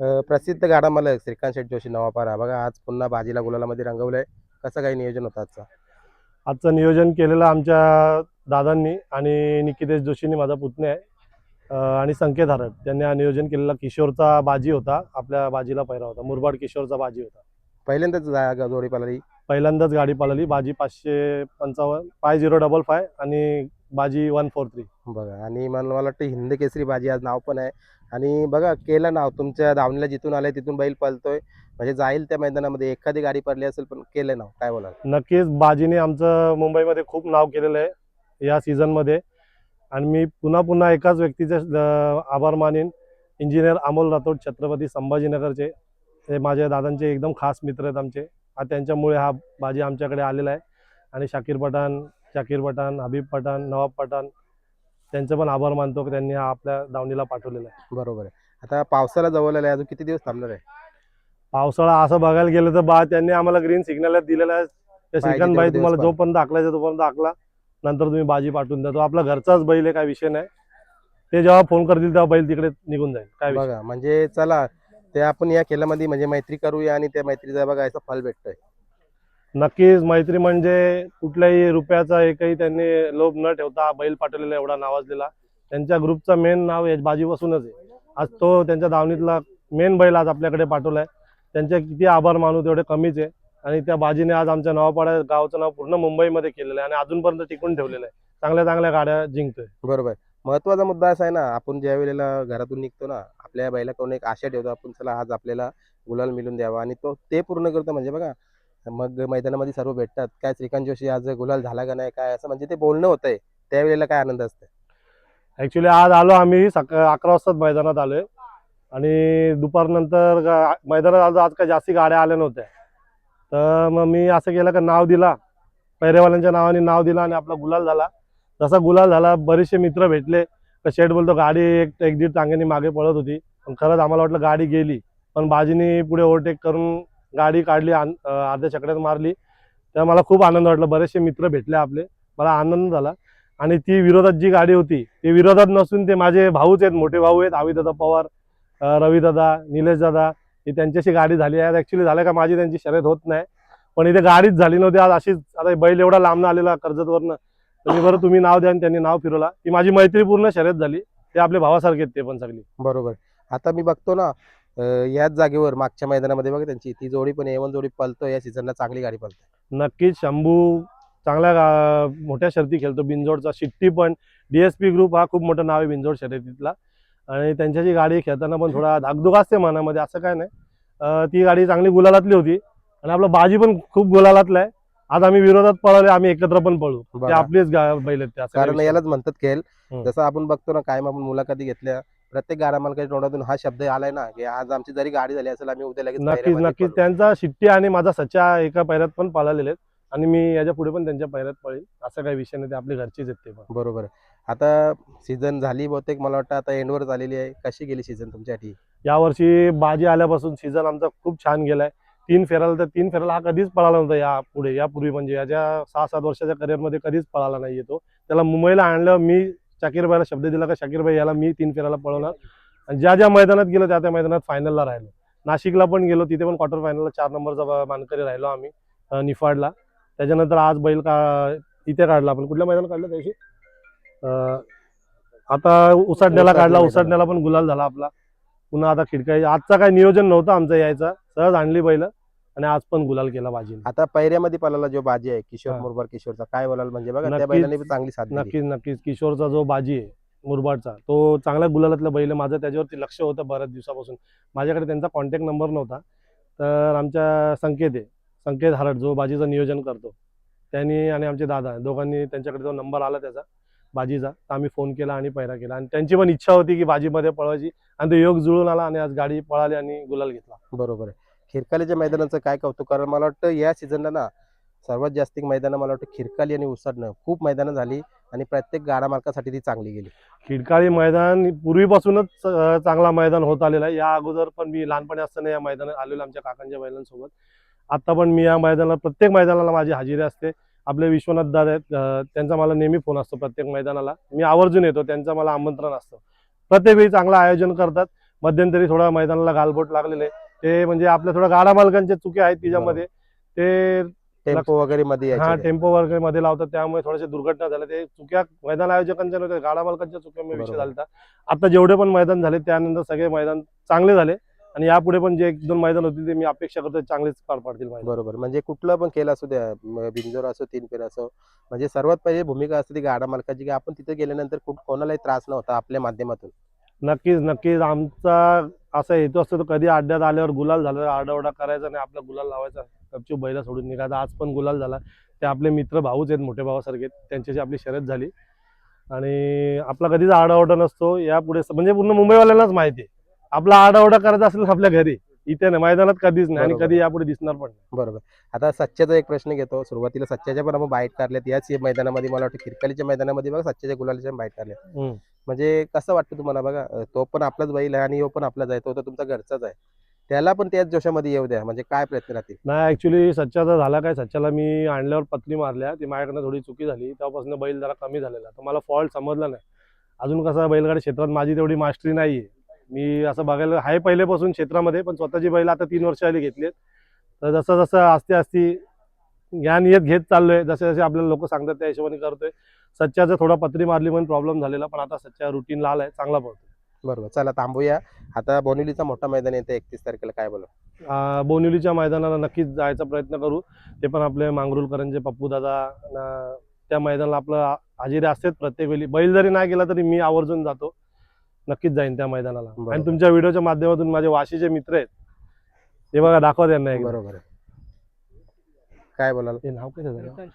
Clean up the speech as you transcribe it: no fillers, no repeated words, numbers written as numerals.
प्रसिद्ध गाडा मालक श्रीकांत शेठ जोशी नवापारा बघा आज पुन्हा बाजीला गुलालामध्ये रंगवलंय. कसं काही नियोजन होतं आजचं? आजचं नियोजन केलेलं आमच्या दादांनी आणि निकितेश जोशींनी, माझा पुतणे आहे, आणि संकेत हरट त्यांनी हा नियोजन केलेला. किशोरचा बाजी होता, आपल्या बाजीला पहिरा होता, मुरबाड किशोरचा बाजी होता. पहिल्यांदाच जोडी पळाली. पहिल्यांदाच गाडी पळाली. बाजी 555 5055 आणि बाजी 143. बघा आणि मला वाटतं हिंद केसरी बाजी आज नाव पण आहे. आणि बघा केलं नाव तुमच्या दावणीला जिथून आलंय तिथून बैल पळतोय म्हणजे जाईल त्या मैदानामध्ये. एखादी गाडी पडली असेल पण केलं नाव, काय बोलाल? नक्कीच बाजीने आमचं मुंबईमध्ये खूप नाव केलेलं आहे या सीझनमध्ये. आणि मी पुन्हा पुन्हा एकाच व्यक्तीचे आभार मानेन. इंजिनियर अमोल राठोड, छत्रपती संभाजीनगरचे. हे माझ्या दादांचे एकदम खास मित्र आहेत आमचे. त्यांच्यामुळे हा बाजी आमच्याकडे आलेला आहे. आणि शाकीर पठाण, हबीब पठाण, नवाब पठाण त्यांचे पण आभार मानतो की त्यांनी हा आपल्या दावणीला पाठवलेला आहे. बरोबर आहे. आता पावसाला जवळ आलाय, अजून किती दिवस थांबणार आहे? पावसाळा असं बघायला गेलं तर त्यांनी आम्हाला ग्रीन सिग्नल दिलेला आहे. त्या पाहिजे श्रीकांत तेवढे भाई दिवस तुम्हाला पण. जोपर्यंत आखलायचा तोपर्यंत आखला, नंतर तुम्ही बाजी पाठवून द्या. तो आपला घरचाच बैल आहे, काय विषय नाही. ते जेव्हा फोन करतील तेव्हा बैल तिकडे निघून जाईल, काय विषय. बघा म्हणजे चला ते आपण या खेळामध्ये म्हणजे मैत्री करूया आणि त्या मैत्रीचा बघा याचं फल भेटतंय. नक्कीच मैत्री म्हणजे कुठल्याही रुपयाचा एकही त्यांनी लोभ न ठेवता बैल पाठवलेला एवढा नावाजलेला. त्यांच्या ग्रुपचा मेन नाव या बाजीपासूनच आहे. आज तो त्यांच्या दावणीतला मेन बैल आज आपल्याकडे पाठवलाय. त्यांचे किती आभार मानू तेवढे कमीच आहे. आणि त्या बाजीने आज आमच्या नवापाडा गावचं नाव पूर्ण मुंबईमध्ये केलेलं आहे आणि अजूनपर्यंत टिकून ठेवलेलं आहे. चांगल्या चांगल्या गाड्या जिंकतोय. बरोबर. महत्वाचा मुद्दा असा आहे ना, आपण ज्या वेळेला घरातून निघतो ना, आपल्या बैलाकडून एक आशा ठेवतो आपण, चला आज आपल्याला गुलाल मिळून द्यावा आणि तो ते पूर्ण करतो म्हणजे बघा. मग मैदानामध्ये सर्व भेटतात, काय श्रीकांत जोशी आज गुलाल झाला का नाही काय असं म्हणजे ते बोलणं होतंय. त्यावेळेला काय आनंद असतं? ऍक्च्युली आज आलो आम्ही 11 वाजताच मैदानात आलोय. आणि दुपारनंतर मैदानात आज काही जास्ती गाड्या आल्या नव्हत्या. तर मग मी असं केलं का नाव दिला, पैरेवाल्यांच्या नावाने नाव दिला आणि आपला गुलाल झाला. जसा गुलाल झाला बरेचसे मित्र भेटले. तर शेठ बोलतो गाडी एक दीड टांग्यानी मागे पळत होती, पण खरंच आम्हाला वाटलं गाडी गेली. पण बाजीने पुढे ओव्हरटेक करून गाडी काढली, अर्ध्या चकड्यात मारली. तर मला खूप आनंद वाटला. बरेचसे मित्र भेटले आपले, मला आनंद झाला. आणि ती विरोधात जी गाडी होती ती विरोधात नसून ते माझे भाऊच आहेत, मोठे भाऊ आहेत, आविदादा पवार, रविदादा, निलेश दादा. ही त्यांच्याशी गाडी झाली आहे. ऍक्च्युली झालं का माझी त्यांची शर्यत होत नाही, पण इथे गाडीच झाली नव्हती आज अशीच. आता बैल एवढा लांबनं आलेला कर्जतवरनं, तर बरं तुम्ही नाव द्या आणि त्यांनी नाव फिरवला. ती माझी मैत्रीपूर्ण शर्यत झाली. ते आपले भावासारखे आहेत ते पण सगळी. बरोबर. आता मी बघतो ना, याच जागेवर मागच्या मैदानामध्ये बघा त्यांची ती जोडी पण A1 जोडी पळतोय या सीझनला, चांगली गाडी पळतोय. नक्कीच शंभू चांगल्या मोठ्या शर्ती खेळतो. बिनजोडचा शिट्टी पण, DSP ग्रुप हा खूप मोठं नाव आहे बिनजोड शर्यतीतला. आणि त्यांच्याची गाडी खेळताना पण थोडा धाकधुक असते मनामध्ये, असं काय नाही. ती गाडी चांगली गुलालातली होती आणि आपला बाजी पण खूप गुलालातला आहे. आज आम्ही विरोधात पळाले, आम्ही एकत्र पण पळू. ते बघा. आपलीच बैल आहेत ते, असं काही कारण विषय यालाच म्हणतात खेळ. हम्म. जसं आपण बघतो ना, कायम आपण मुलाखती घेतल्या, प्रत्येक गाडा मालकाच्या तोंडातून हा शब्द आलाय ना, की आज आमची जरी गाडी झाली असेल आम्ही उद्या लगेच नक्कीच पायऱ्यामध्ये नक्कीच पळू. त्यांचा शिट्टी आणि माझा सच्चा एका पैऱ्यात पण पळालेले आहेत. आणि मी याच्या पुढे पण त्यांच्या पैऱ्यात पळेल, असं काही विषय नाही. ते आपले घरचेच आहेत ते पण. बरोबर आहे. आता सीझन झाली बहुतेक, मला वाटतं आता एंडवर झालेली आहे. कशी गेली सीझन तुमच्यासाठी? यावर्षी बाजी आल्यापासून सीझन आमचा खूप छान गेलाय. 3 फेराला, तर 3 फेराला हा कधीच पळाला नव्हता. यापूर्वी म्हणजे याच्या 6-7 वर्षाच्या करिअरमध्ये कधीच पळाला नाहीये तो. त्याला मुंबईला आणलं, मी शाकीरबाईला शब्द दिला का शाकीरबाई याला मी 3 फेराला पळवणार. आणि ज्या ज्या मैदानात गेलो त्या त्या मैदानात फायनलला राहिलो. नाशिकला पण गेलो, तिथे पण क्वार्टर फायनलला 4 नंबरचा मानकरी राहिलो आम्ही, निफाडला. त्याच्यानंतर आज बैल इथे काढला आपण. कुठल्या मैदानात काढलं त्याशी? आता उसाटण्याला काढला. उसाटण्याला पण गुलाल झाला आपला. पुन्हा आता खिडकाई. आजचा काही नियोजन नव्हतं आमचं यायचा, सहज आणली बैल आणि आज पण गुलाल केला बाजीने. आता पैऱ्यामध्ये पळाला जो बाजी आहे किशोर हा. मुरबाड किशोरचा, काय बोलाल म्हणजे बघा त्या नक्कीच. बैलाने पण चांगली साथ दिली. नक्कीच किशोरचा जो बाजी आहे मुरबाडचा, तो चांगल्या गुलालातला बैल आहे. माझं त्याच्यावरती लक्ष होतं बऱ्याच दिवसापासून. माझ्याकडे त्यांचा कॉन्टॅक्ट नंबर नव्हता. तर आमच्या संकेत हरट जो बाजीचं नियोजन करतो, त्यांनी आणि आमचे दादा दोघांनी त्यांच्याकडे जो नंबर आला त्याचा बाजीचा, तर आम्ही फोन केला आणि पैरा केला. आणि त्यांची पण इच्छा होती की बाजीमध्ये पळवायची आणि तो योग जुळून आला आणि आज गाडी पळाली आणि गुलाल घेतला. बरोबर आहे. खिरकालीच्या मैदानाचं काय कौतुक, कारण मला वाटतं या सीझनला ना सर्वात जास्त मैदानं मला वाटतं खिरकाली आणि उसाडणं खूप मैदानं झाली आणि प्रत्येक गाडा मालकासाठी ती चांगली गेली. खिडकाळी मैदान पूर्वीपासूनच चांगला मैदान होत आलेला आहे. या अगोदर पण मी लहानपणी असताना या मैदानात आलेलो आमच्या काकांच्या बैलांसोबत. आता पण मी या मैदानाला, प्रत्येक मैदानाला माझी हजेरी असते. आपले विश्वनाथ दादा आहेत, त्यांचा मला नेहमी फोन असतो प्रत्येक मैदानाला. मी आवर्जून येतो, त्यांचं मला आमंत्रण असतं. प्रत्येक वेळी चांगलं आयोजन करतात. मध्यंतरी थोडा मैदानाला गालबोट लागलेले ते म्हणजे आपल्या थोडा गाडा मालकांच्या चुकी आहेत त्याच्यामध्ये ते टेम्पो वगैरे मध्ये हा यायचे ते. टेम्पो वगैरे मध्ये लावतात त्यामुळे थोड्याशा दुर्घटना झाल्या ते चुक्या मैदान आयोजकांच्या नव्हत्या गाडा मालकांच्या चुक्यामुळे विषय बरोबर. झाला. आता जेवढे पण मैदान झाले त्यानंतर सगळे मैदान चांगले झाले आणि यापुढे पण जे 1-2 मैदान होतील ते मी अपेक्षा करतो चांगलेच पार पाडतील मैदान. बरोबर. म्हणजे कुठलं पण खेळ असू द्या, बिनजोड असो, तीन फेर असो, म्हणजे सर्वात पहिली भूमिका असते ती गाडा मालकाची, की आपण तिथे गेल्यानंतर कोणालाही त्रास नव्हता आपल्या माध्यमातून. नक्कीच आमचा असा हेतू असतो तो कधी अड्ड्यात आल्यावर गुलाल झालं आरडाओरडा करायचा नाही आपला गुलाल लावायचा गपचूप बैला सोडून निघायचा. आज पण गुलाल झाला. ते आपले मित्र भाऊच आहेत मोठे भावासारखे त्यांच्याशी आपली शर्यत झाली आणि आपला कधीच आरडाओरडा नसतो. यापुढे म्हणजे पूर्ण मुंबईवाल्यांनाच माहिती आहे आपला आरडाओरडा करायचा असेल तर आपल्या घरी, इथे नाही मैदानात कधीच नाही आणि बरोबर. कधी यापुढे दिसणार पण नाही. बरोबर. आता सच्च्याचा एक प्रश्न घेतो. सुरुवातीला सच्च्याच्या पण आपण बाईट काढल्यात याच मैदानामध्ये, मला वाटतं खिरकालीच्या मैदानामध्ये बघा सच्च्याच्या गुलालाच्या बाईट काढल्या. हम्म. म्हणजे कसं वाटतं तुम्हाला बघा, तो पण आपलाच बैल आहे आणि ह्यो पण आपलाच आहे, तो तर तुमचा घरचाच आहे. त्याला पण त्याच जोशामध्ये येऊ द्या, म्हणजे काय प्रयत्न राहतील? नाही ऍक्च्युली सच्चाचा झाला काय सच्चाला मी आणल्यावर पत्री मारल्या ती माझ्याकडनं थोडी चुकी झाली तेव्हापासून बैल जरा कमी झालेला तर मला फॉल्ट समजला नाही. अजून कसं बैलगाडी क्षेत्रात माझी तेवढी मास्टरी नाहीये. मी असं बघायला आहे पहिल्यापासून क्षेत्रामध्ये पण स्वतःची बैल आता 3 वर्ष आली घेतलीत. तर जसं जसं असते ज्ञान येत घेत चाललोय जसे जसे आपल्याला लोक सांगतात त्या हिशोबाने करतोय. सच्चाचा थोडा पत्री मारली म्हणून प्रॉब्लेम झालेला पण आता सच्चा रुटीन आलाय चांगला पडतो. बरोबर. चला थांबूया. आता बोनिवलीचा मोठा मैदान येतं 31 तारखेला, काय बोला? बोनिवलीच्या मैदानाला नक्कीच जायचा प्रयत्न करू. ते पण आपले मांगरुळकरांचे पप्पू दादा त्या मैदानाला आपलं हजेरी असतेच प्रत्येक वेळी. बैल जरी नाही गेला तरी मी आवर्जून जातो. नक्कीच जाईन त्या मैदानाला. बरोबर. आणि तुमच्या व्हिडिओच्या माध्यमातून माझे वाशीचे मित्र आहेत ते बघा दाखवा त्यांना एकदा. बरोबर आहे. काय बोलाल? ते नाव कसं झालं?